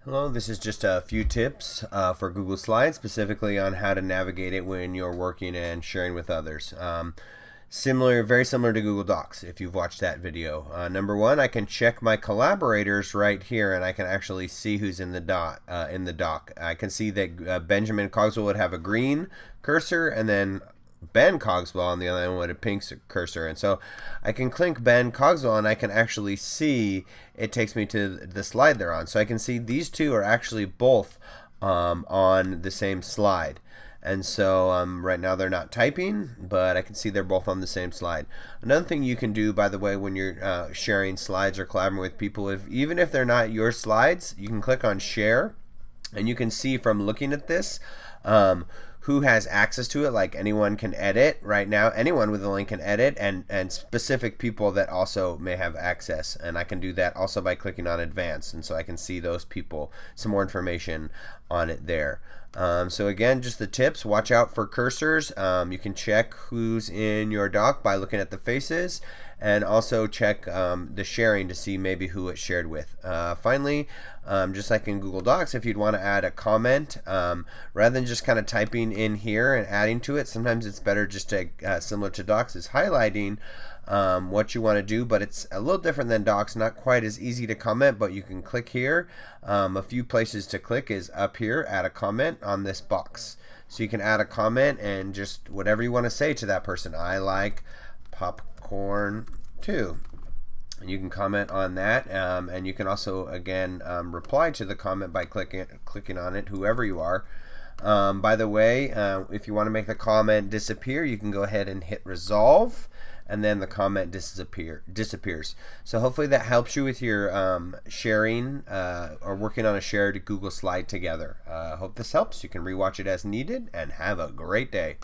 Hello, this is just a few tips for Google Slides, specifically on how to navigate it when you're working and sharing with others. Very similar to Google Docs if you've watched that video. Number one, I can check my collaborators right here, and I can actually see who's in the doc. I can see that Benjamin Cogswell would have a green cursor, and then Ben Cogswell on the other end with a pink cursor. And so I can click Ben Cogswell and I can actually see it takes me to the slide they're on. So I can see these two are actually both on the same slide. And so right now they're not typing, but I can see they're both on the same slide. Another thing you can do, by the way, when you're sharing slides or collaborating with people, even if they're not your slides, you can click on share, and you can see from looking at this who has access to it. Like anyone can edit right now. Anyone with a link can edit, and specific people that also may have access. And I can do that also by clicking on advanced, and so I can see those people, some more information on it there. So again, just the tips: watch out for cursors. You can check who's in your doc by looking at the faces, and also check the sharing to see maybe who it's shared with. Finally, just like in Google Docs, if you'd want to add a comment, rather than just kind of typing in here and adding to it, sometimes it's better just to, similar to Docs, is highlighting what you want to do, but it's a little different than Docs, not quite as easy to comment, but you can click here. A few places to click is up here, add a comment on this box. So you can add a comment and just whatever you want to say to that person. I like popcorn too. You can comment on that, and you can also again reply to the comment by clicking on it, whoever you are. By the way, if you want to make the comment disappear, you can go ahead and hit resolve, and then the comment disappears. So hopefully that helps you with your sharing or working on a shared Google slide together. Hope this helps. You can rewatch it as needed, and have a great day.